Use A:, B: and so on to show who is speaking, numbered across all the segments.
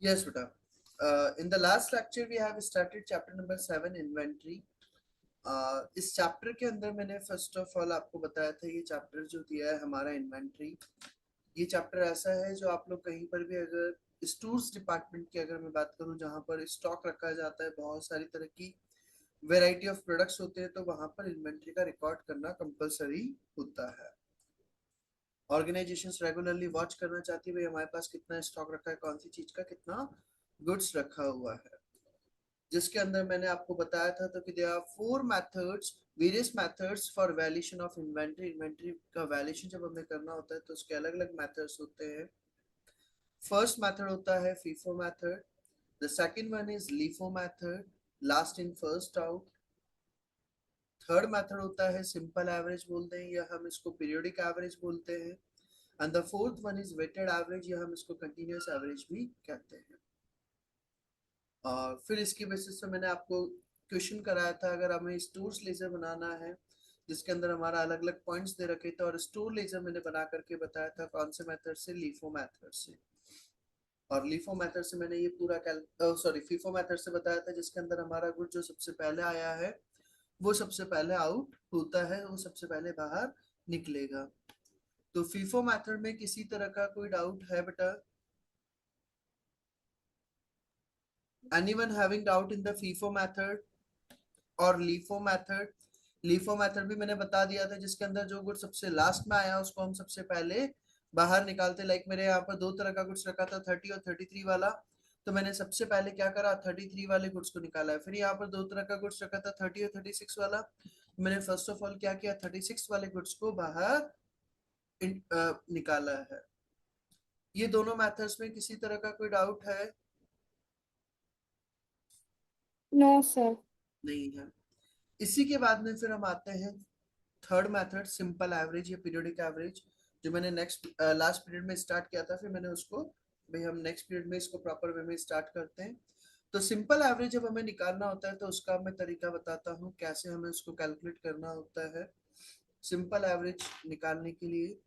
A: Yes, beta. In the last lecture we have started chapter number 7 inventory. इस chapter के अंदर मैंने first of all आपको बताया था ये चैप्टर जो दिया है हमारा इन्वेंट्री। ये चैप्टर ऐसा है जो आप लोग कहीं पर भी अगर स्टोर्स डिपार्टमेंट की अगर मैं बात करूं जहां पर स्टॉक रखा जाता है, बहुत सारी तरह की वेराइटी ऑफ प्रोडक्ट्स होते हैं, तो वहां पर इन्वेंट्री का रिकॉर्ड करना कंपलसरी होता है। ऑर्गेनाइजेशंस रेगुलरली वॉच करना चाहती है भाई हमारे पास कितना स्टॉक रखा है, कौन सी चीज का कितना गुड्स रखा हुआ है। जिसके अंदर मैंने आपको बताया था तो कि there are four methods, various methods for valuation of inventory. Inventory का वैल्यूएशन जब हमें करना होता है तो उसके अलग अलग मेथड्स होते हैं। फर्स्ट मेथड होता है FIFO method, the second one is LIFO method, last in first out. Third method होता है सिंपल एवरेज बोलते हैं या हम इसको पीरियोडिक एवरेज बोलते हैं। And the fourth one is weighted average या हम इसको कंटिन्यूअस एवरेज भी कहते हैं। और फिर इसकी बेसिस पे मैंने आपको क्वेश्चन कराया था, अगर हमें स्टोर्स लेजर बनाना है जिसके अंदर हमारा अलग अलग पॉइंट्स दे रखे थे, और स्टोर लेजर मैंने बना करके बताया था कौन से मेथड से, लीफो मेथड से। और लीफो मेथड से मैंने ये पूरा सॉरी फीफो मेथड से बताया था जिसके अंदर हमारा गुड जो सबसे पहले आया है वो सबसे पहले आउट होता है, वो सबसे पहले बाहर निकलेगा। तो फीफो मेथड में किसी तरह का कोई डाउट है बेटा? Anyone having doubt in the FIFO method और लीफो मेथड? लीफो मेथड भी मैंने बता दिया था जिसके अंदर जो गुड सबसे लास्ट में आया उसको हम सबसे पहले बाहर निकालते। लाइक मेरे यहाँ पर दो तरह का गुड्स रखा था, 30 और 33 वाला। तो मैंने सबसे पहले क्या करा, 33 वाले गुड्स को निकाला है। फिर यहाँ पर दो तरह का गुड्स रखा था, 30 और 36 वाला। मैंने फर्स्ट ऑफ ऑल क्या किया, 36 वाले गुड्स को बाहर निकाला है। ये दोनों मेथड्स में किसी तरह का कोई डाउट है?
B: No sir.
A: नहीं है। इसी के बाद में फिर हम आते हैं थर्ड मेथड, सिंपल एवरेज या पीरियोडिक एवरेज, जो मैंने नेक्स्ट लास्ट पीरियड में स्टार्ट किया था। फिर मैंने उसको भाई हम नेक्स्ट पीरियड में इसको प्रॉपर वे में स्टार्ट करते हैं। तो सिंपल एवरेज जब हमें निकालना होता है तो उसका मैं तरीका बताता हूँ कैसे हमें उसको कैलकुलेट करना होता है। सिंपल एवरेज निकालने के लिए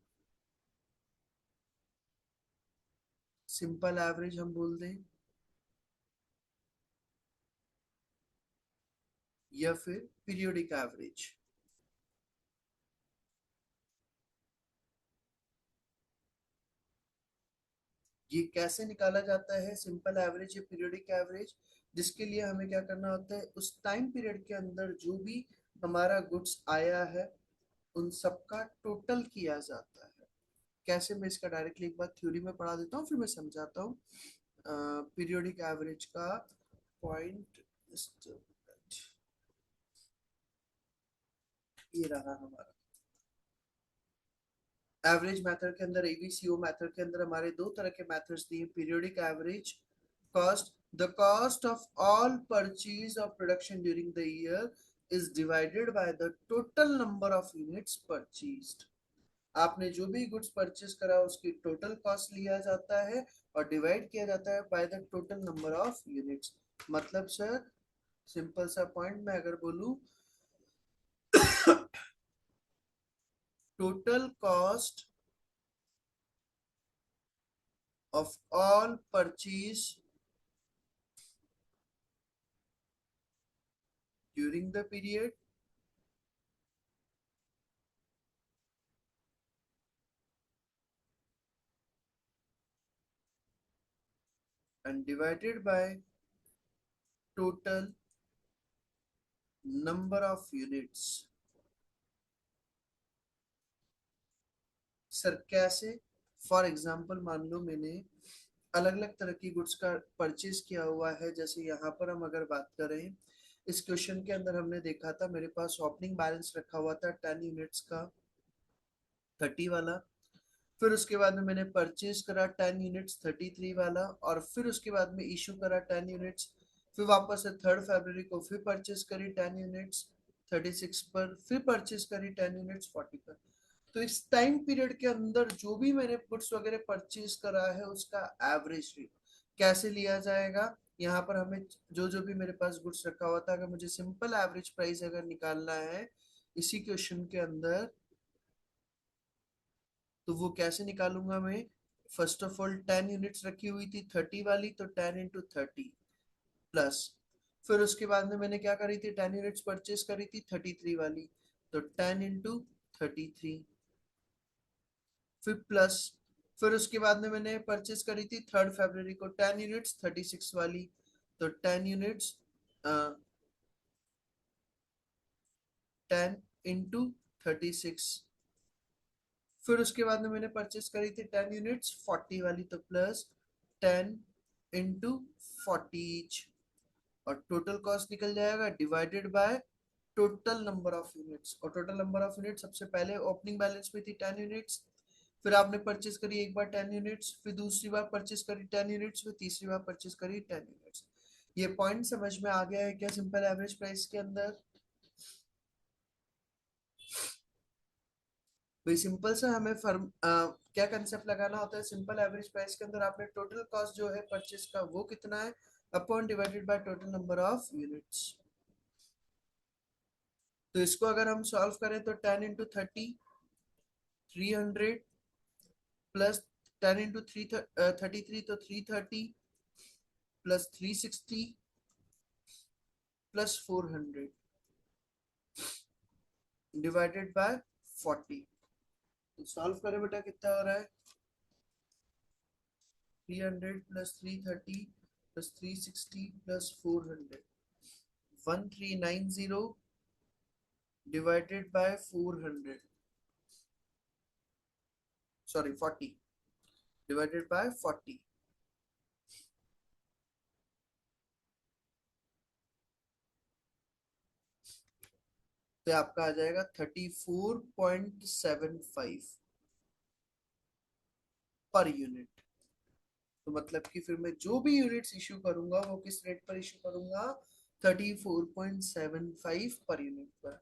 A: सिंपल एवरेज हम बोल दें या फिर पीरियोडिक एवरेज, ये कैसे निकाला जाता है सिंपल एवरेज या पीरियोडिक एवरेज? जिसके लिए हमें क्या करना होता है, उस टाइम पीरियड के अंदर जो भी हमारा गुड्स आया है उन सबका टोटल किया जाता है। कैसे, मैं इसका डायरेक्टली एक बार थ्योरी में पढ़ा देता हूँ फिर मैं समझाता हूँ। पीरियोडिक एवरेज का पॉइंट ये रहा हमारा। एवरेज मेथड के अंदर, एबीसीओ मेथड के अंदर हमारे दो तरह के मेथड्स दिए, periodic average cost. The cost of all purchase of production during the year is divided by the total number of units purchased. आपने जो भी गुड्स परचेज करा उसकी टोटल कॉस्ट लिया जाता है और डिवाइड किया जाता है by the total number of units. मतलब सर, सिंपल सा पॉइंट मैं अगर बोलूं, total cost of all purchase during the period and divided by total number of units। Sir कैसे? फॉर एग्जाम्पल मान लो मैंने अलग अलग तरह की गुड्स का परचेज किया हुआ है। जैसे यहाँ पर हम अगर बात करें, इस क्वेश्चन के अंदर हमने देखा था मेरे पास ओपनिंग बैलेंस रखा हुआ था 10 यूनिट्स का, 30 वाला। फिर उसके बाद में मैंने परचेज करा 10 यूनिट्स 33 वाला, और फिर उसके बाद में इशू करा 10 यूनिट्स। फिर वापस से 3 फरवरी को फिर परचेज करी 10 यूनिट्स 36 पर, फिर परचेज करी 10 यूनिट्स 40 पर। तो इस टाइम पीरियड के अंदर जो भी मैंने गुड्स वगैरह परचेज करा है उसका एवरेज रेट कैसे लिया जाएगा? यहाँ पर हमें जो जो भी मेरे पास गुड्स रखा हुआ था, अगर मुझे सिंपल एवरेज प्राइस अगर निकालना है इसी क्वेश्चन के अंदर, तो वो कैसे निकालूंगा मैं? फर्स्ट ऑफ ऑल 10 यूनिट्स रखी हुई थी 30 वाली, तो 10 इंटू 30 प्लस, फिर उसके बाद में मैंने क्या करी थी, 10 यूनिट्स परचेज करी थी 33 वाली, तो 10 इंटू 33, फिर प्लस, फिर उसके बाद में मैंने परचेज करी थी 3 फरवरी को 10 यूनिट्स 36 वाली, तो 10 यूनिट्स 10 इंटू 36, फिर उसके बाद में मैंने परचेस करी थी 10 यूनिट्स 40 वाली, तो प्लस 10 इंटू 40 ईच, और टोटल कॉस्ट निकल जाएगा divided by total number of units, और टोटल नंबर ऑफ यूनिट्स सबसे पहले ओपनिंग बैलेंस में थी 10 यूनिट्स, फिर आपने परचेस करी एक बार 10 यूनिट्स, फिर दूसरी बार परचेस करी 10 यूनिट्स, फिर तीसरी बार परचेस करी 10 यूनिट्स। ये पॉइंट समझ में आ गया है क्या सिंपल एवरेज प्राइस के अंदर? भाई सिंपल से हमें फर्म क्या कंसेप्ट लगाना होता है सिंपल एवरेज प्राइस के अंदर, आपने टोटल कॉस्ट जो है परचेस का वो कितना है upon divided by total number of units. तो इसको अगर हम सॉल्व करें तो 10 इंटू 30 300 प्लस 10 इंटू 33 तो 330 प्लस 360 प्लस 400 डिवाइडेड बाय 40। तो सॉल्व करें बेटा कितना हो रहा है, 300 plus 330 plus 360 plus 400, 1390 divided by 400, sorry 40 divided by 40, तो आपका आ जाएगा 34.75 पर यूनिट। तो मतलब कि फिर मैं जो भी यूनिट्स इशू करूंगा वो किस रेट पर इशू करूंगा, 34.75 पर यूनिट पर।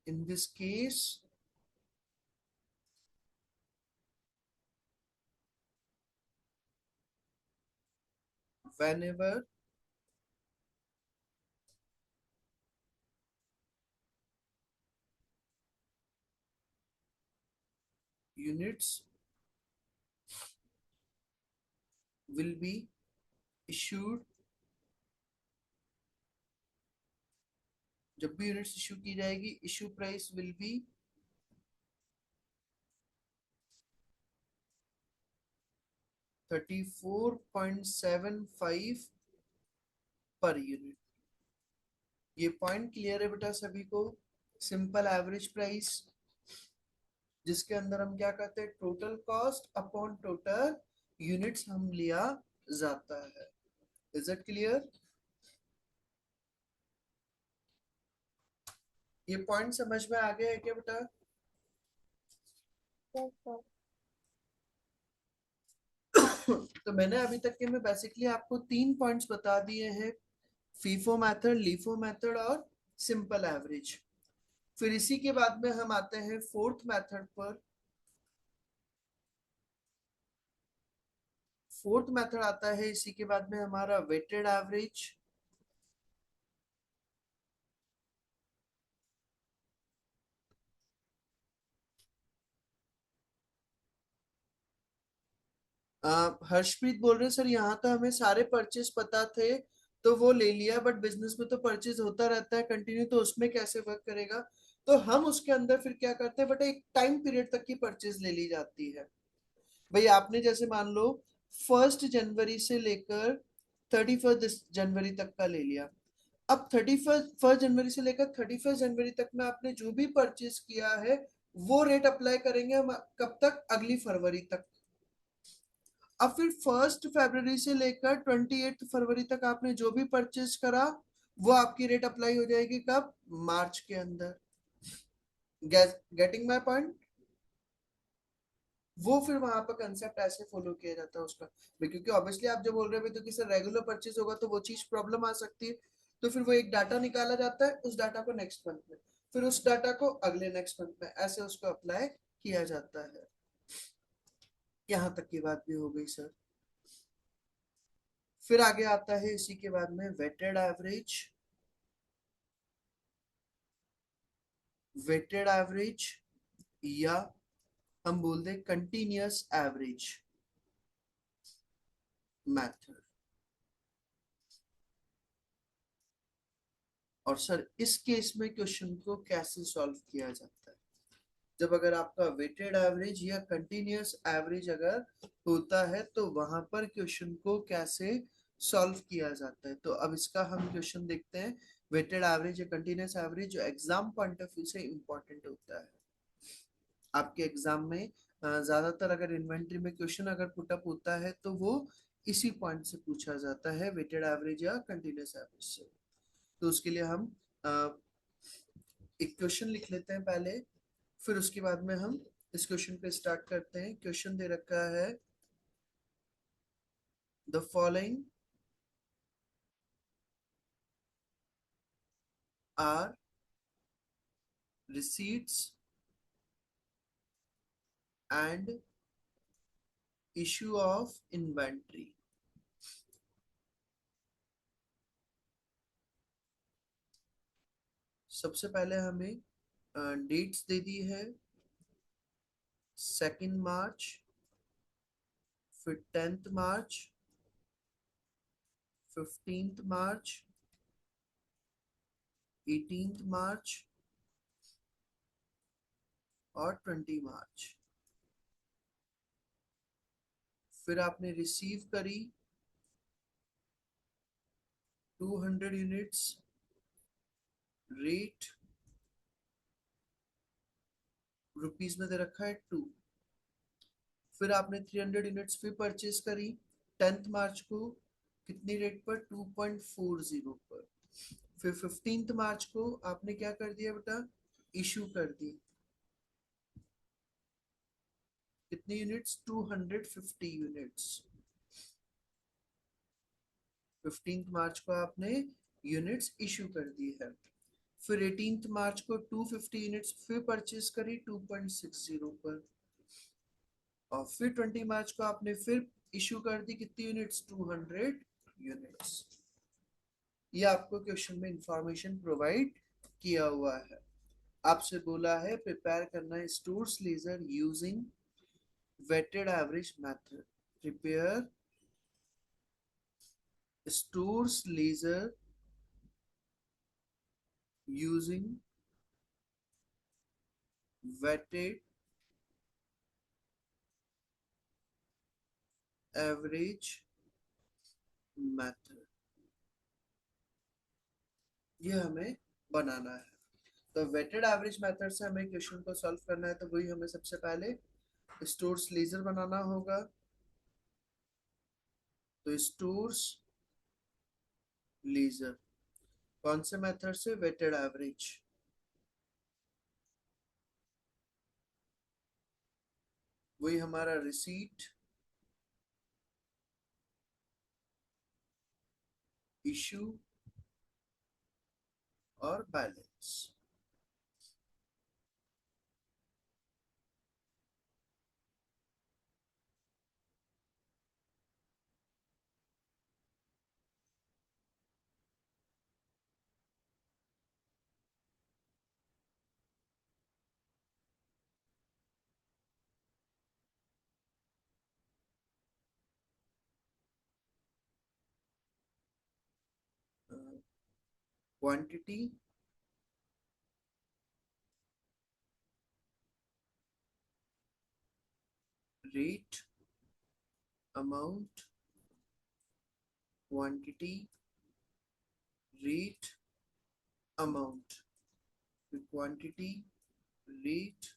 A: In this case whenever units will be issued, जब भी यूनिट्स इशू की जाएगी issue price will be 34.75 per unit. ये पॉइंट क्लियर है बेटा सभी को? सिंपल एवरेज प्राइस जिसके अंदर हम क्या करते हैं, total cost upon total units हम लिया जाता है। Is it clear? ये पॉइंट समझ में आ गया है क्या बेटा?
B: Yes, sir.
A: तो मैंने अभी तक के में बेसिकली आपको 3 पॉइंट्स बता दिए हैं, फीफो मेथड, लीफो मेथड और सिंपल एवरेज। फिर इसी के बाद में हम आते हैं फोर्थ मेथड पर। फोर्थ मेथड आता है इसी के बाद में हमारा वेटेड एवरेज। हर्षप्रीत बोल रहे हैं सर यहाँ तो हमें सारे परचेज पता थे तो वो ले लिया, बट बिजनेस में तो परचेज होता रहता है कंटिन्यू, तो उसमें कैसे वर्क करेगा? तो हम उसके अंदर फिर क्या करते हैं, बट एक टाइम पीरियड तक की परचेज ले ली जाती है। भाई आपने जैसे मान लो 1 जनवरी से लेकर 31 जनवरी तक का ले लिया, अब 31 जनवरी से लेकर 31 जनवरी तक में आपने जो भी परचेज किया है वो रेट अप्लाई करेंगे हम कब तक, अगली फरवरी तक। अब फिर 1 फरवरी से लेकर 28 फरवरी तक आपने जो भी परचेज करा वो आपकी रेट अप्लाई हो जाएगी कब, मार्च के अंदर। Getting my point? वो फिर वहां पर कंसेप्ट ऐसे फॉलो किया जाता है उसका क्योंकि ऑब्वियसली आप जो बोल रहे हो तो कि सर रेगुलर परचेज होगा तो वो चीज प्रॉब्लम आ सकती है, तो फिर वो एक डाटा निकाला जाता है, उस डाटा को नेक्स्ट मंथ में, फिर उस डाटा को अगले नेक्स्ट मंथ में, ऐसे उसको अप्लाई किया जाता है। यहाँ तक की बात भी हो गई सर। फिर आगे आता है इसी के बाद में वेटेड एवरेज। वेटेड एवरेज या हम बोल दें कंटिन्यूअस एवरेज मेथड। और सर इस केस में क्वेश्चन को कैसे सॉल्व किया जाता है? जब अगर आपका वेटेड एवरेज या कंटिन्यूअस एवरेज अगर होता है तो वहां पर क्वेश्चन को कैसे सॉल्व किया जाता है। तो अब इसका हम क्वेश्चन देखते हैं। वेटेड एवरेज या कंटिन्यूअस एवरेज जो एग्जाम पॉइंट ऑफ व्यू से इंपॉर्टेंट होता है आपके एग्जाम में। ज्यादातर अगर इन्वेंट्री में क्वेश्चन अगर पुटअप होता है तो वो इसी पॉइंट से पूछा जाता है, वेटेड एवरेज या कंटिन्यूअस एवरेज से। तो उसके लिए हम एक क्वेश्चन लिख लेते हैं पहले, फिर उसके बाद में हम इस क्वेश्चन पे स्टार्ट करते हैं। क्वेश्चन दे रखा है the following are receipts and issue of inventory. सबसे पहले हमें डेट्स दे दी है 2 मार्च, फिर 10 मार्च, 15 मार्च, 18 मार्च और 20 मार्च। फिर आपने रिसीव करी 200 यूनिट्स, रेट रुपीज में दे रखा है 2। फिर आपने 300 यूनिट्स फिर परचेज करी 10 मार्च को, कितनी रेट पर? 2.40 पर। फिर 15 मार्च को आपने क्या कर दिया बेटा? इशू कर दी। कितनी यूनिट्स? 250 यूनिट्स। 15 मार्च को आपने यूनिट्स इशू कर दी है। फिर 18 मार्च को 250 यूनिट्स फिर परचेज करी 2.60 पर। और फिर 20 मार्च को आपने फिर इशू कर दी कितनी यूनिट्स? 200 यूनिट्स। ये आपको क्वेश्चन में इंफॉर्मेशन प्रोवाइड किया हुआ है। आपसे बोला है प्रिपेयर करना है stores ledger using weighted average method. Prepare stores ledger using weighted average method. ये हमें बनाना है। तो वेटेड एवरेज मेथड से हमें क्वेश्चन को सॉल्व करना है, तो वही हमें सबसे पहले स्टोर्स लेजर बनाना होगा। तो स्टोर्स लेजर कौन से मेथड से? Weighted average. वही हमारा रिसीट, इशू और balance. Quantity, rate, amount, quantity, rate, amount. Quantity, rate,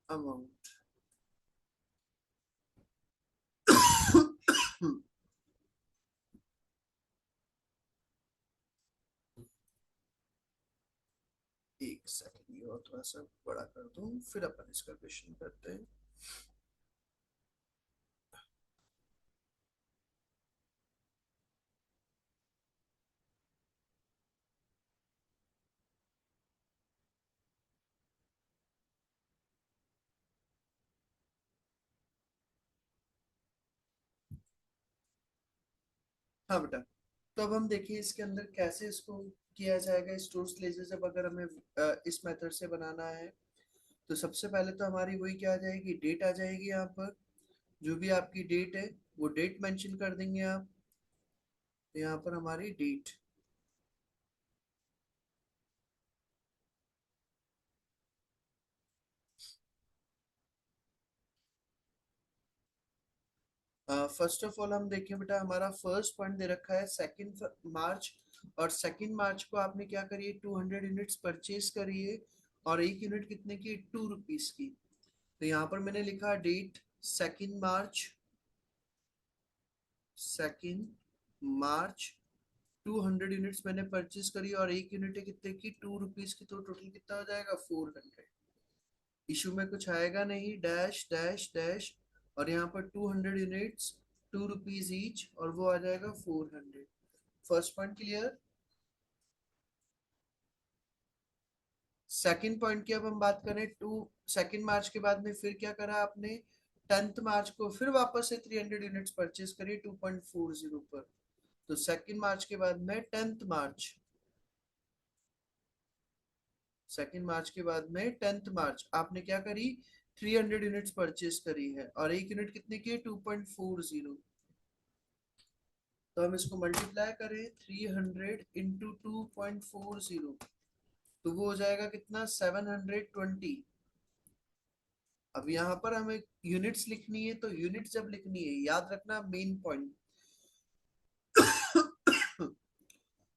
A: amount. एक सेकंड, ये और थोड़ा सा बड़ा कर दूं, फिर अपन इसका क्वेश्चन करते हैं। हाँ बेटा, तो अब हम देखिए इसके अंदर कैसे इसको किया जाएगा स्टोर्स लेजर, जब अगर हमें इस मेथड से बनाना है। तो सबसे पहले तो हमारी वही क्या आ जाएगी, डेट आ जाएगी। यहाँ पर जो भी आपकी डेट है वो डेट मेंशन कर देंगे आप। तो यहाँ पर हमारी डेट, फर्स्ट ऑफ ऑल हम देखें बेटा, हमारा फर्स्ट पॉइंट दे रखा है 2 मार्च। और 2 मार्च को आपने क्या करिए, 200 यूनिट्स परचेज करिए। और एक यूनिट कितने की, 2 रुपीज की। तो यहाँ पर मैंने लिखा डेट 2 मार्च, 2 मार्च 200 यूनिट्स मैंने परचेज करी और एक यूनिट है कितने की, 2 रुपीज की। तो टोटल कितना हो जाएगा, 400। इशू में कुछ आएगा नहीं, डैश डैश डैश। और यहाँ पर 200 यूनिट्स, 2 रुपीज ईच, और वो आ जाएगा 400। First point clear. Second point की अब हम बात करें, 2 मार्च के बाद में फिर क्या करा आपने, 10 मार्च को फिर वापस से 300 यूनिट्स परचेज करी 2.40 पर। तो 2 मार्च के बाद में 10 मार्च, 2 मार्च के बाद में 10 मार्च आपने क्या करी, 300 यूनिट्स परचेज करी है। और एक यूनिट कितने की है, 2.40। तो हम इसको मल्टीप्लाई करें, 300 इंटू 2.40, तो वो हो जाएगा कितना, 720। अब यहाँ पर हमें यूनिट्स लिखनी है, तो यूनिट जब लिखनी है याद रखना मेन पॉइंट,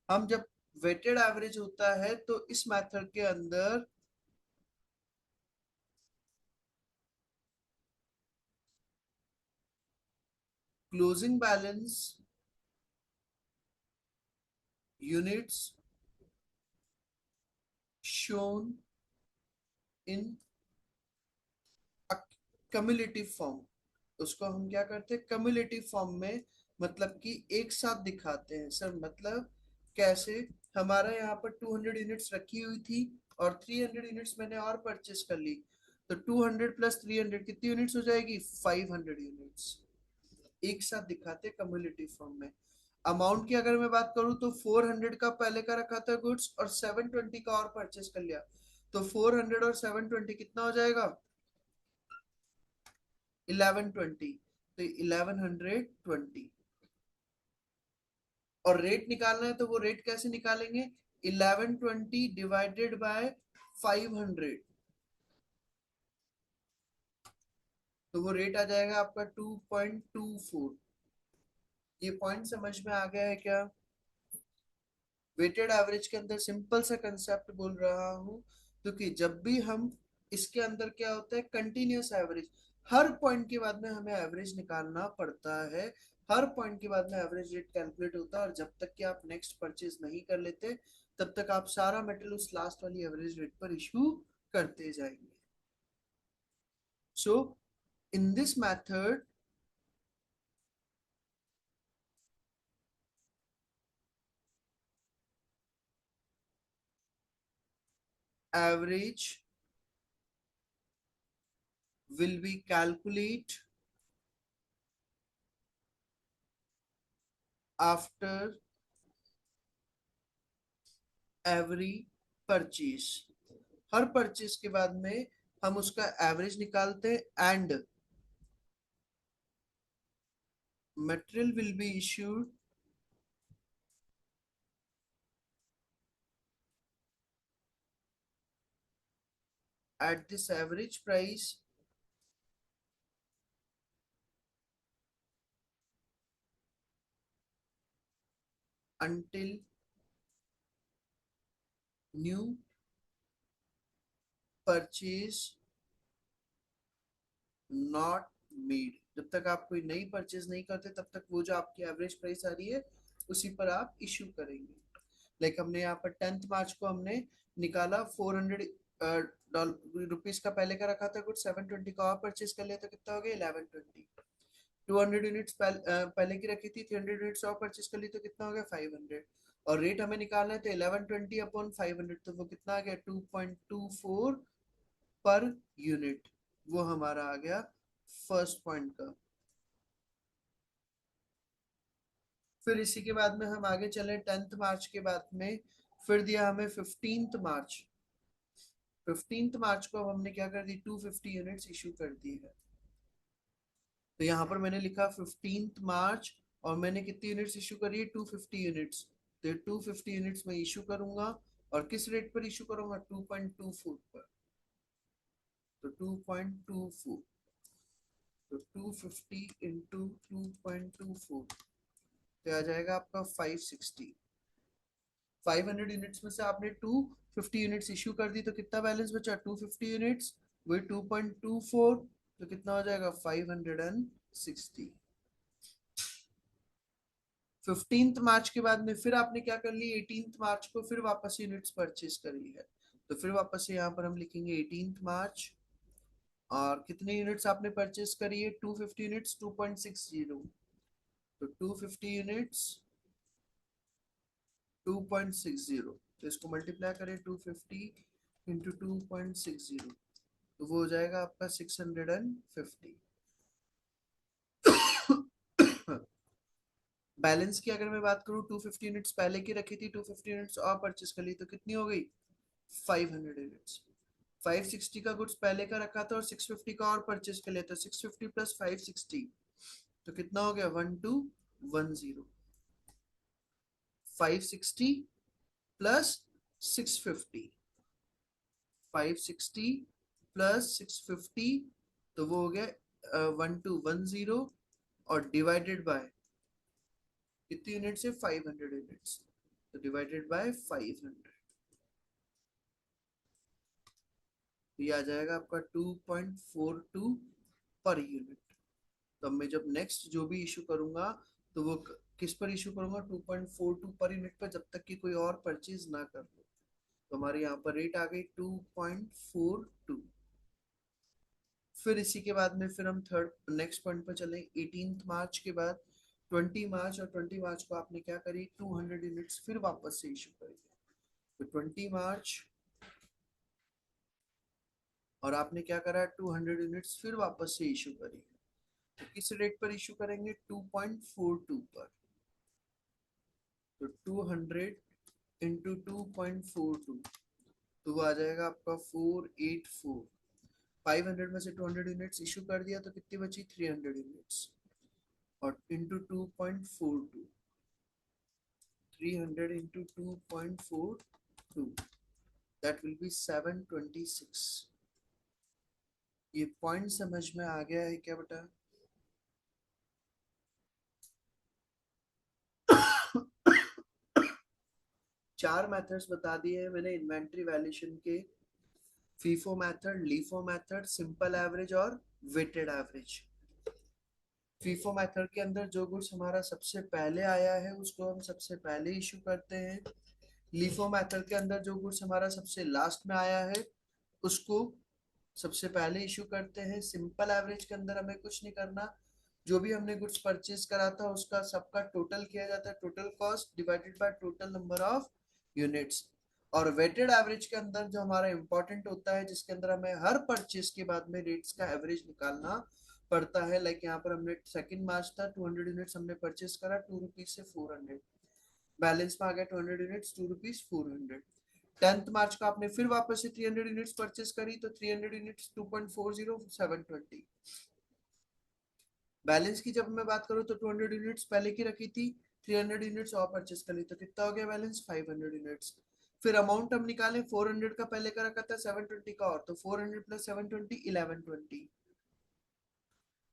A: हम जब वेटेड एवरेज होता है तो इस मेथड के अंदर closing balance units shown in cumulative form, उसको हम क्या करते हैं, कम्युलेटिव फॉर्म में, मतलब कि एक साथ दिखाते हैं सर। मतलब कैसे, हमारा यहाँ पर 200 यूनिट्स रखी हुई थी और 300 यूनिट्स मैंने और परचेस कर ली। तो 200 + 300 कितनी यूनिट्स हो जाएगी, 500 यूनिट्स। एक साथ दिखाते कम्युलेटिव फॉर्म में। अमाउंट की अगर मैं बात करूं तो 400 का पहले का रखा था गुड्स और 720 का और परचेस कर लिया। तो 400 और 720 कितना हो जाएगा, 1120। तो 1120। और रेट निकालना है तो वो रेट कैसे निकालेंगे, 1120 डिवाइडेड बाय 500। तो वो रेट आ जाएगा आपका 2.24। ये पॉइंट समझ में आ गया है क्या। वेटेड एवरेज के अंदर सिंपल सा कंसेप्ट बोल रहा हूँ, क्योंकि जब भी हम इसके अंदर क्या होता है, कंटिन्यूस एवरेज, हर पॉइंट के बाद में हमें एवरेज निकालना पड़ता है। हर पॉइंट के बाद में एवरेज रेट कैलकुलेट होता है, और जब तक कि आप नेक्स्ट परचेज नहीं कर लेते तब तक आप सारा मेटेरियल उस लास्ट वाली एवरेज रेट पर इशू करते जाएंगे। So in this method, average will be calculate after every purchase। हर परचेज के बाद में हम उसका एवरेज निकालते हैं। And material will be issued at this average price until new purchase not made. जब तक आप कोई नई परचेज नहीं करते तब तक वो जो आपकी एवरेज प्राइस आ रही है उसी पर आप इश्यू करेंगे। लाइक हमने यहाँ पर 10 मार्च को हमने निकाला, 400 रुपीज का पहले का रखा था कुछ, 720 का और परचेज कर लिया तो कितना हो गया, 1120। 200 यूनिट्स पहले की रखी थी, 300 यूनिट्स और परचेज कर ली तो कितना हो गया, 500। और रेट हमें निकालना है तो 1120/500, तो वो कितना आ गया, 2.24 पर यूनिट। वो हमारा आ गया फर्स्ट पॉइंट का। फिर इसी के बाद में हम आगे चले, 10 मार्च के बाद में फिर दिया हमें 15 मार्च। 15 मार्च को अब हमने क्या कर दी, 250 यूनिट्स इशू कर दी है। तो यहाँ पर मैंने लिखा 15 मार्च और मैंने कितनी यूनिट्स इशू करी है, 250 यूनिट्स। तो 250 यूनिट्स मैं इशू करूंगा और किस रेट पर इशू करूंगा, 2.24 पर। तो 2.24, तो 250 इंटू 2.24 तो आ जाएगा आपका 560। 500 यूनिट्स में से आपने 250 यूनिट्स इशू कर दी, तो कितना बैलेंस बचा, 250 यूनिट्स, वही 2.24, तो कितना हो जाएगा, 560। 15 मार्च के बाद में फिर आपने क्या कर ली, 18 मार्च को फिर वापस यूनिट्स परचेज करी है। तो फिर वापस से यहाँ पर हम लिखेंगे 18 मार्च, और कितने यूनिट्स आपने परचेज करी है, 250 यूनिट्स, 2.60। तो 250 यूनिट्स 2.60, तो इसको मल्टीप्लाई करें, 250 इंटू 2.60, तो वो हो जाएगा आपका 650। बैलेंस की अगर मैं बात करूँ, 250 यूनिट्स पहले की रखी थी, 250 यूनिट्स और परचेस कर ली, तो कितनी हो गई, 500 यूनिट्स। 560 का गुड्स पहले का रखा था और 650 का और परचेस कर लिया, तो 650 प्लस 560 तो कितना हो गया, 1210। 560 प्लस 650, 560 प्लस 650, तो वो हो गया 1210, और डिवाइडेड बाय कितनी यूनिट्स है, 500 यूनिट्स, तो डिवाइडेड बाय 500, तो ये आ जाएगा आपका 2.42 पर यूनिट। तो अब मैं जब नेक्स्ट जो भी इशू करूंगा, तो वो किस पर इशू करूंगा, 2.42 पर यूनिट पर, जब तक कि कोई और परचेज ना कर लो। तो हमारे यहाँ पर रेट आ गई 2.42। फिर इसी के बाद में फिर हम थर्ड नेक्स्ट पॉइंट पर चलें। 18 मार्च के बाद 20 मार्च, और 20 मार्च को आपने क्या करी, 200 यूनिट्स फिर वापस से इशू करी। तो 20 मार्च, और आपने क्या करा, 200 यूनिट्स फिर वापस से इशू करी। तो किस रेट पर इशू करेंगे, 2.42 पर। तो 200 इंटू 2.42, तो वो आ जाएगा आपका 484। 500 में से 200 यूनिट्स इशू कर दिया, तो कितनी बची, 300 यूनिट्स, और into 2.42, 300 into 2.42, that will be 726। ये पॉइंट समझ में आ गया है क्या बेटा? चार मेथड्स बता दिए हैं मैंने इन्वेंट्री वैल्यूएशन के, FIFO method, LIFO method, simple average और वेटेड एवरेज। फीफो मेथड के अंदर जो गुड्स हमारा सबसे पहले आया है उसको हम सबसे पहले इशू करते हैं। लीफो मेथड के अंदर जो गुड्स हमारा सबसे लास्ट में आया है उसको सबसे पहले इशू करते हैं। सिंपल एवरेज के अंदर हमें कुछ नहीं करना, जो भी हमने गुड्स परचेज करा था उसका सबका टोटल किया जाता है, total cost divided by total number of units. और वेटेड एवरेज के अंदर जो हमारा इंपॉर्टेंट होता है, जिसके अंदर हमें हर परचेज के बाद में रेट्स का एवरेज निकालना पड़ता है। लाइक यहाँ पर हमने 2 मार्च था, 200 यूनिट्स हमने परचेज करा 2 रुपीज से 400, बैलेंस में आ गया 200 यूनिट्स 2 रुपीज 400। 10 मार्च को आपने फिर वापस से 300 यूनिट्स परचेज करी, तो 300 यूनिट्स 2.40 720। बैलेंस की जब मैं बात करूँ तो 200 यूनिट्स पहले की रखी थी, 300 यूनिट्स और परचेस कर ली, तो कितना हो गया बैलेंस, 500 यूनिट्स। फिर अमाउंट हम निकालें, 400 का पहले का रखा था, 720 का और, तो 400 प्लस 720 1120।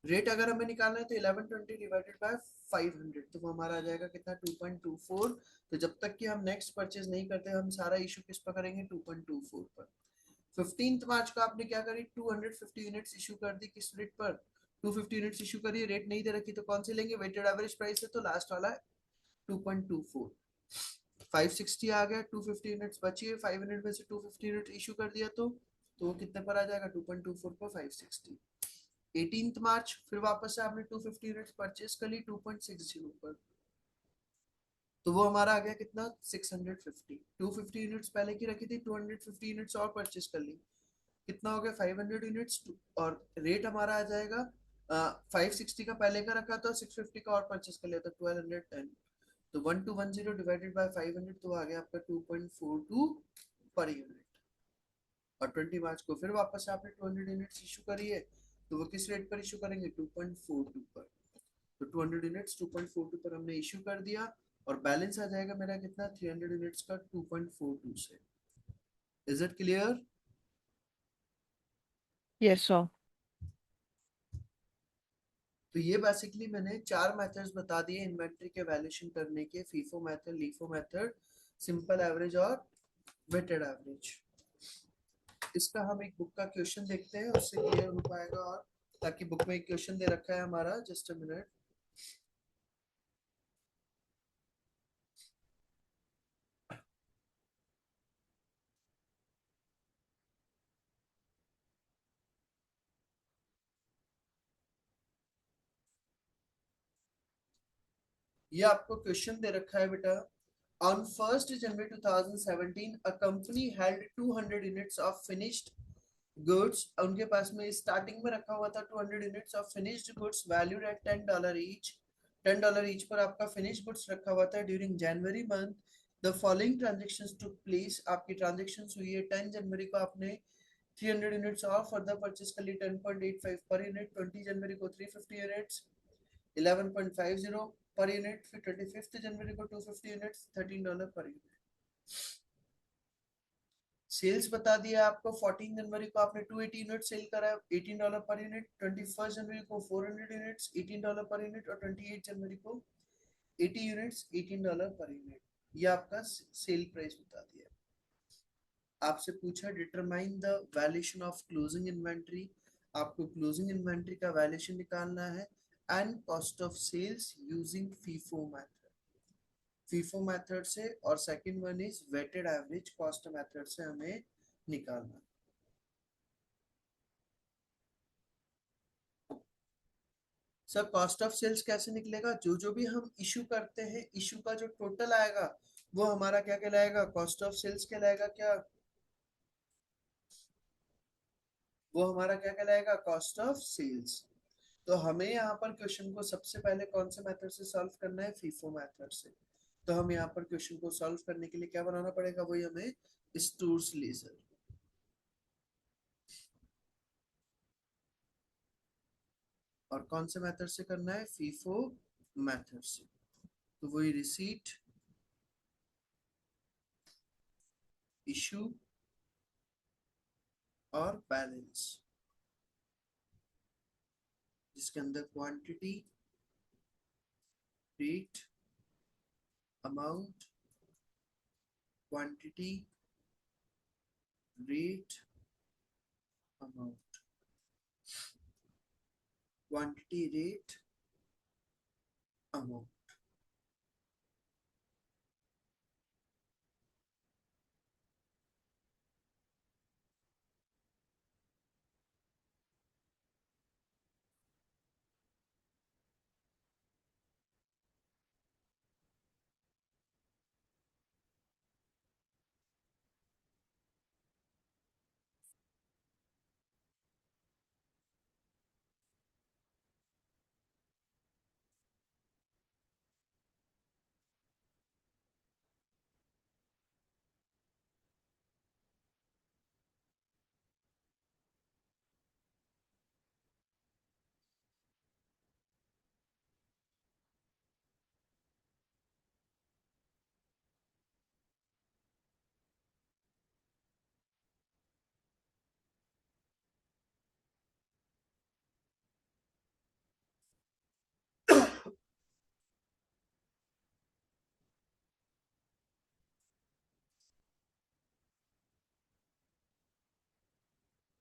A: रेट अगर हमें निकालना है तो 1120 डिवाइडेड बाय 500, तो वो हमारा आ जाएगा कितना, 2.24। तो जब तक कि हम नेक्स्ट परचेज नहीं करते, हम सारा इशू किस पर करेंगे, 2.24 पर। 15 मार्च को आपने क्या करी, 250 यूनिट्स इशू कर दी, किस रेट पर, 250 यूनिट्स इशू करी, रेट नहीं दे रखी, तो कौन से लेंगे, वेटेड एवरेज प्राइस है, तो लास्ट वाला है 2.24। 560 आ गया, 250 यूनिट्स बची है, 500 में से 250 यूनिट इशू कर दिया, तो वो कितने पर आ जाएगा, 2.24 पर 560। 18 मार्च फिर वापस से आपने 250 यूनिट्स परचेस कर ली 2.60 पर, तो वो हमारा आ गया कितना, 650। 250 यूनिट्स पहले की रखी थी, 250 यूनिट्स और परचेस कर ली, कितना हो गया, 500 यूनिट्स, और रेट हमारा आ जाएगा 560 का पहले का रखा था, 650 का और परचेस कर लिया था 1210। तो 1210 डिवाइडेड बाय 500, तो आ गया आपका 2.42 पर यूनिट। और 20 मार्च को फिर वापस आपने 200 यूनिट्स इशू करी है, तो वो किस रेट पर इशू करेंगे, 2.42 पर। तो 200 यूनिट्स 2.42 पर हमने इशू कर दिया, और बैलेंस आ जाएगा मेरा कितना, 300 यूनिट्स का 2.42 से। Is it clear?
C: Yes sir.
A: तो ये बेसिकली मैंने 4 मेथड्स बता दिए इन्वेंट्री के वैल्यूएशन करने के, FIFO method, LIFO method, simple average और वेटेड एवरेज। इसका हम एक बुक का क्वेश्चन देखते हैं, उससे क्लियर हो पाएगा। और ताकि बुक में एक क्वेश्चन दे रखा है हमारा, जस्ट अ मिनट। ये आपको क्वेश्चन दे रखा है बेटा। On 1st January 2017, a company held 200 units of finished goods. उनके पास में स्टार्टिंग में रखा हुआ था 200 units of finished goods valued at $10 each. $10 each पर आपका finished goods रखा हुआ था। During January month, the following transactions took place. आपकी transactions हुई है 10 जनवरी को, आपने 300 यूनिट्स और फर्दर परचेस कर ली 10.85 पर यूनिट। 20 जनवरी को 350 यूनिट्स 11.50 पर यूनिट। फिर 25 जनवरी को 250 यूनिट्स $13 पर यूनिट। सेल्स बता दिया आपको, 14 जनवरी को आपने 280 यूनिट सेल करा है, $18 पर यूनिट। 21 जनवरी को 400 यूनिट्स $18 पर यूनिट, और 28 जनवरी को 80 यूनिट्स $18 पर यूनिट। ये आपका सेल प्राइस बता दिया। आपसे पूछा determine the valuation of closing inventory, आपको क्लोजिंग इन्वेंट्री का वैल्यूएशन निकालना है, and cost of sales using FIFO method, FIFO method से। और second one is weighted average cost method से हमें निकालना। सर कॉस्ट ऑफ सेल्स कैसे निकलेगा, जो जो भी हम इशू करते हैं, इशू का जो टोटल आएगा वो हमारा क्या कहलाएगा, कॉस्ट ऑफ सेल्स कहलाएगा। क्या वो हमारा क्या कहलाएगा, कॉस्ट ऑफ सेल्स। तो हमें यहाँ पर क्वेश्चन को सबसे पहले कौन से मेथड से सॉल्व करना है, फीफो मेथड से। तो हम यहाँ पर क्वेश्चन को सॉल्व करने के लिए क्या बनाना पड़ेगा, वही हमें स्टोर्स लेजर। और कौन से मेथड से करना है, फीफो मेथड से। तो वही रिसीट, इशू और बैलेंस, जिसके अंदर quantity, rate, amount, quantity, rate, amount, quantity, rate, amount.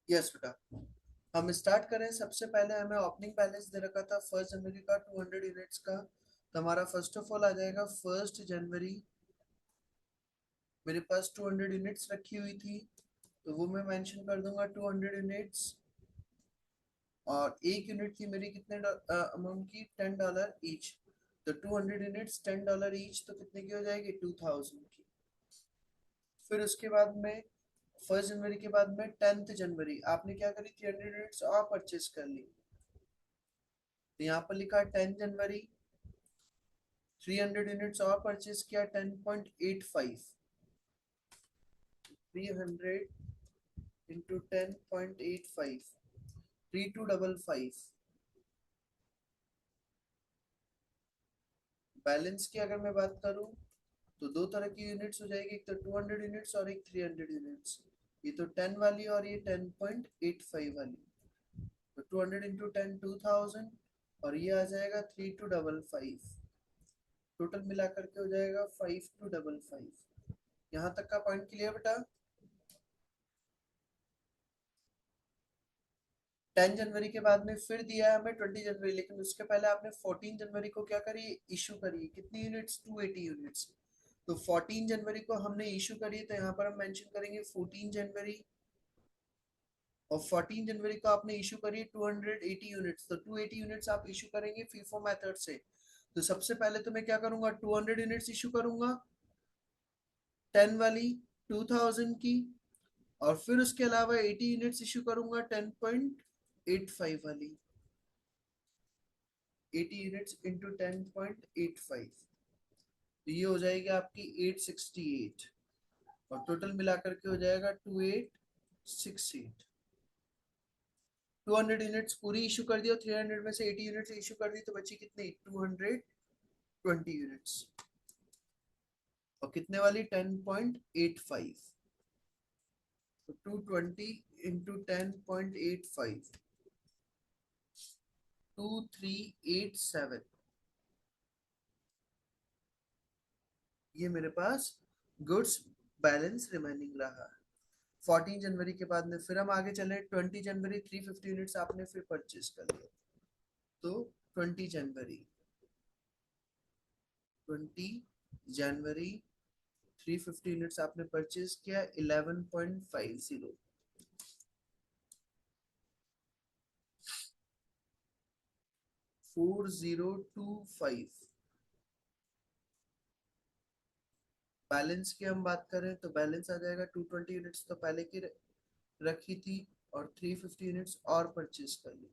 A: Yes बेटा, हम स्टार्ट करें। सबसे पहले हमें ओपनिंग बैलेंस दे रखा था 1 जनवरी का 200 यूनिट्स का। तो हमारा फर्स्ट ऑफ ऑल आ जाएगा 1 जनवरी, मेरे पास 200 यूनिट्स रखी हुई थी, तो वो मैं मेंशन कर दूंगा 200 यूनिट्स। और एक यूनिट थी मेरी कितने अमाउंट की, $10 ईच। तो 200 यूनिट्स $10 ईच, तो कितने की हो जाएगी, 2000 की। फिर उसके बाद में 1 जनवरी के बाद में 10 जनवरी आपने क्या करी, 300 यूनिट्स और परचेस कर ली। तो यहाँ पर लिखा 10 जनवरी 300 यूनिट्स और परचेस किया 10.85, 300 इंटू 10.85, 3255। बैलेंस की अगर मैं बात करूं तो दो तरह की यूनिट्स हो जाएगी, एक तो 200 यूनिट्स और एक 300 यूनिट्स। ये तो 10 वाली और ये 10.85 वाली। तो 200 इंटू 10 2000, और ये आ जाएगा 3255। टोटल मिला करके हो जाएगा 5255। यहाँ तक का पॉइंट क्लियर बेटा? 10 जनवरी के बाद में फिर दिया है हमें 20 जनवरी, लेकिन उसके पहले आपने 14 जनवरी को क्या करी, इशू करी। कितनी यूनिट्स? 280 यूनिट्स। तो 14 जनवरी को हमने इशू करी, तो यहाँ पर हम मेंशन करेंगे 14 जनवरी। और 14 जनवरी को आपने इशू करी 280 यूनिट्स, तो 280 यूनिट्स आप इशू करेंगे फीफो मेथड से। तो सबसे पहले तो मैं क्या करूंगा, 200 यूनिट्स इशू करूंगा 10 वाली 2000 की, और फिर उसके अलावा 80 यूनिट्स इशू करूंगा 10.85 वाली। 80 यूनिट्स इंटू 10.85, तो ये हो जाएगी आपकी 868, और टोटल मिलाकर के हो जाएगा 2868। 200 यूनिट्स पूरी इशू कर दी और 300 में से 80 यूनिट्स इशू कर दी, तो बची कितनी? 220 यूनिट्स। और कितने वाली? 10.85। तो 220 इंटू 10.85, 2387। ये मेरे पास गुड्स बैलेंस रिमेनिंग रहा। 14 जनवरी के बाद में फिर हम आगे चले। 20 जनवरी 350 यूनिट्स आपने फिर परचेज कर लिया। तो 20 जनवरी, 20 जनवरी 350 यूनिट्स आपने परचेज किया 11.50। 4025। बैलेंस की हम बात करें तो बैलेंस आ जाएगा 220 यूनिट्स तो पहले की रखी थी, और 350 यूनिट्स और परचेज कर ली।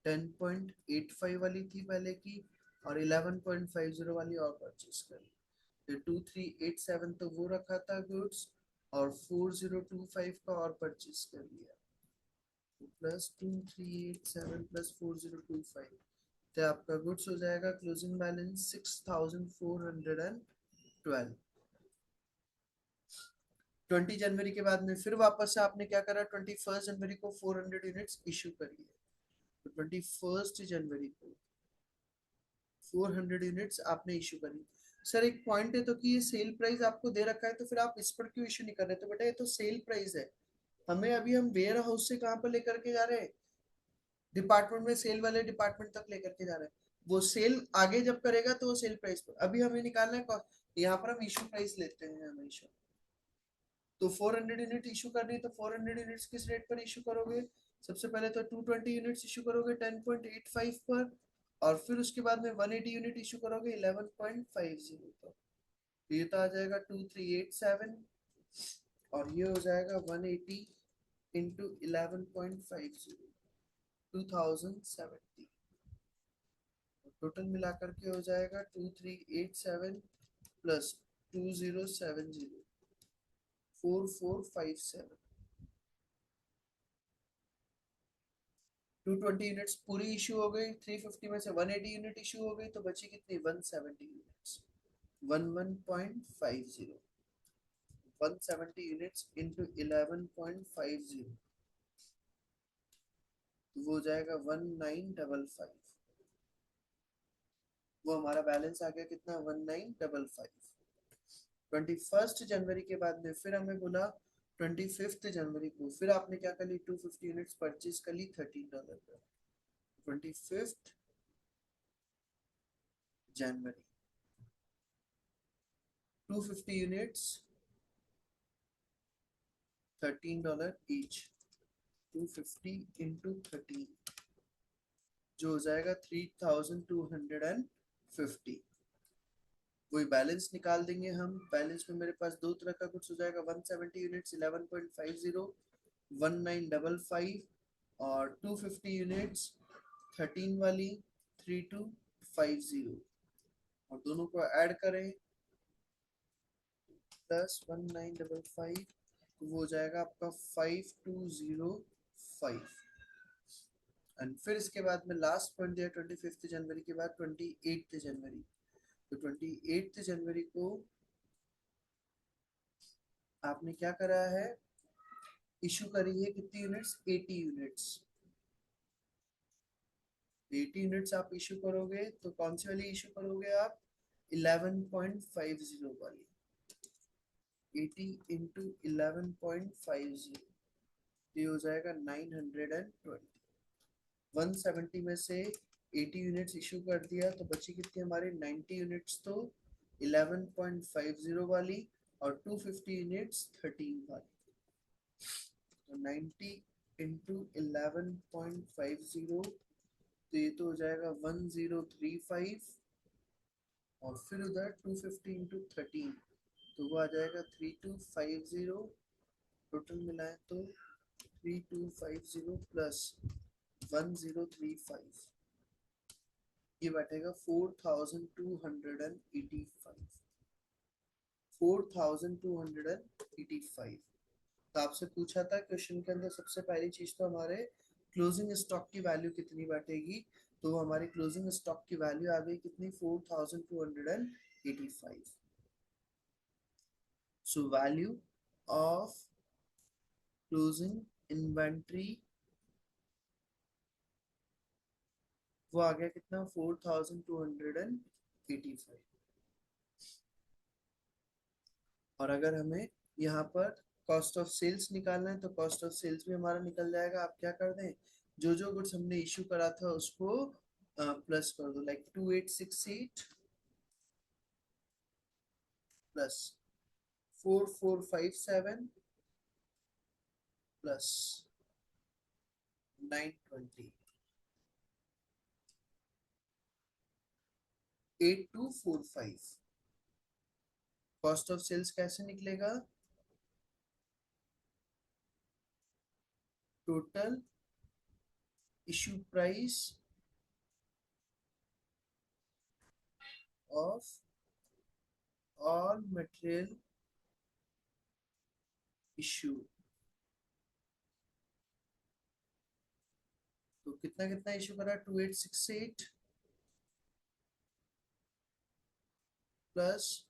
A: 10.85 वाली थी पहले की, और 11.50 वाली और परचेज कर ली। तो 2387 तो वो रखा था गुड्स, और 4025 का और परचेज कर लिया। प्लस 2387 प्लस 4025, तो आपका गुड्स हो जाएगा क्लोजिंग बैलेंस 6412। 20 जनवरी के बाद में फिर वापस से आपने क्या करा, 21 जनवरी को 400 यूनिट्स इशू करी है। तो 21 जनवरी को 400 यूनिट्स आपने इशू करी। सर एक पॉइंट है तो कि ये सेल प्राइस आपको दे रखा है, तो फिर आप इस पर क्यों इशू नहीं कर रहे? तो बेटा ये तो सेल प्राइस है। हमें अभी हम वेयर हाउस से कहाँ पर लेकर के जा रहे हैं? डिपार्टमेंट में सेल वाले डिपार्टमेंट तक लेकर के जा रहे हैं। वो सेल आगे जब करेगा तो वो सेल प्राइस पर, अभी हमें निकालना है। यहाँ पर हम इशू प्राइस लेते हैं हमेशा। तो 400 यूनिट इशू करनी है, तो 400 यूनिट्स किस रेट पर इशू करोगे? सबसे पहले तो 220 यूनिट्स इशू करोगे 10.85 पर, और फिर उसके बाद में 180 यूनिट इशू करोगे 11.50 पर। तो ये तो आ जाएगा 2387, और ये हो जाएगा 180 इंटू 11.50, 2070। टोटल मिलाकर के हो जाएगा 2387 प्लस 2070, 4457। 220 यूनिट्स पूरी इशू हो गई, 350 में से 180 यूनिट इशू हो गई, तो बची कितनी? 170 यूनिट्स। 11.50, 170 यूनिट्स इंटू 11.50, तो वो हो जाएगा 1955। वो हमारा बैलेंस आ गया कितना? 1955। 21 जनवरी के बाद में फिर हमें बोला 25 जनवरी को फिर आपने क्या कर ली, 250 यूनिट्स परचेज कर ली $13 पर। 25 जनवरी 250 यूनिट्स, $13 ईच। 250 इंटू 13, जो हो जाएगा 3250। वही बैलेंस निकाल देंगे हम। बैलेंस में मेरे पास दो तरह का कुछ हो जाएगा, 170 यूनिट्स 11.50, 1955, और 250 यूनिट्स 13 वाली 3250, और दोनों को ऐड करें, प्लस 1955 तो वो हो जाएगा आपका 5205। एंड फिर इसके बाद में लास्ट पॉइंट दिया 25 जनवरी के बाद 28 जनवरी। तो 28 जनवरी को आपने क्या करा है, इशू करी है कितनी यूनिट्स, 80 यूनिट्स। 80 यूनिट्स आप इशू करोगे तो कौन सी वाली इशू करोगे आप, 11.50 वाली। 80 इंटू 11.50 ये हो जाएगा 920। 170 में से 80 यूनिट्स इशू कर दिया तो बची कितनी हमारी 90 यूनिट्स, तो 11.50 वाली, और 250 यूनिट्स 13 वाली। तो 90 इंटू 11.50 तो ये तो हो जाएगा 1035, और फिर उधर 250 इंटू 13 तो वो आ जाएगा 3250। टोटल मिलाए तो 3250 प्लस 1035 ये बैठेगा 4285। 4285। तो आपसे पूछा था क्वेश्चन के अंदर सबसे पहली चीज तो हमारे क्लोजिंग स्टॉक की वैल्यू कितनी बैठेगी, तो हमारी क्लोजिंग स्टॉक की वैल्यू आ गई कितनी, 4285। So value of closing inventory वो आ गया कितना, 4285। और अगर हमें यहाँ पर कॉस्ट ऑफ सेल्स निकालना है तो कॉस्ट ऑफ सेल्स भी हमारा निकल जाएगा। आप क्या कर दें, जो जो गुड्स हमने इशू करा था उसको प्लस कर दो, like 2868 plus 4457 plus 920 8245। Cost of sales कैसे निकलेगा, total issue price of all material issue. तो कितना कितना इशू करा, 2868 प्लस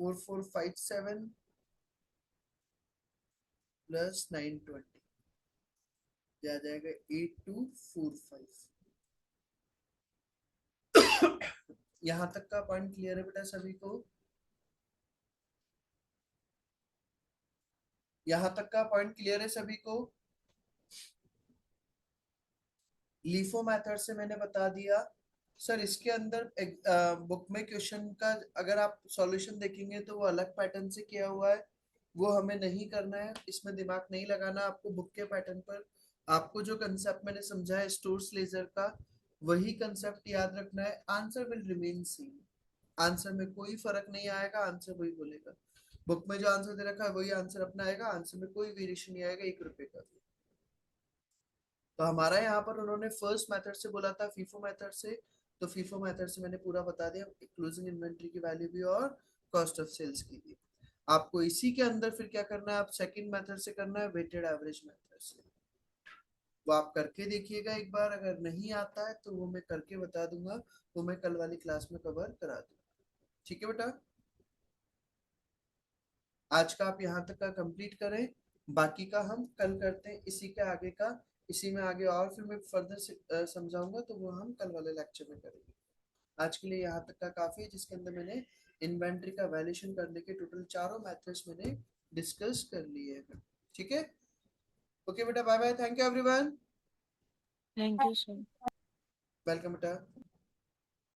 A: 4457 प्लस 920 आ जाएगा 8245। यहाँ तक का पॉइंट क्लियर है बेटा सभी को, यहाँ तक का पॉइंट क्लियर है सभी को। लीफो मेथड से मैंने बता दिया। सर इसके अंदर बुक में क्वेश्चन का अगर आप सॉल्यूशन देखेंगे तो वो अलग पैटर्न से किया हुआ है, वो हमें नहीं करना है, इसमें दिमाग नहीं लगाना। आपको बुक के पैटर्न पर आपको जो कंसेप्ट मैंने समझा है स्टोर्स लेजर का, वही कंसेप्ट याद रखना है। Answer will remain same, answer में कोई फर्क नहीं आएगा, आंसर वही बोलेगा। बुक में जो आंसर दे रखा है वही आंसर अपना आएगा, आंसर में कोई वेरिएशन नहीं आएगा 1 रुपए का भी। तो हमारा यहाँ पर उन्होंने फर्स्ट मेथड से बोला था, फीफो मेथड से, तो फीफो मेथड से मैंने पूरा बता दिया, क्लोजिंग इन्वेंट्री की वैल्यू भी और कॉस्ट ऑफ सेल्स की भी। आपको इसी के अंदर फिर क्या करना है, आप सेकंड मेथड से करना है, वेटेड एवरेज मेथड से। वो आप करके देखिएगा एक बार, अगर नहीं आता है तो वो मैं करके बता दूंगा, वो मैं कल वाली क्लास में कवर करा दूंगा। ठीक है बेटा, आज का आप यहाँ तक का कंप्लीट करें, बाकी का हम कल करते हैं, इसी के आगे का, इसी में आगे और फिर मैं फर्दर समझाऊंगा तो वो हम कल वाले लेक्चर में करेंगे। आज के लिए यहाँ तक का काफी है, जिसके अंदर मैंने इन्वेंट्री का वैल्यूएशन करने के टोटल चारों मेथड्स मैंने डिस्कस कर लिए हैं। ठीक है, ओके बेटा, bye bye, thank you everyone,
B: Thank you, sir.
A: Welcome बेटा।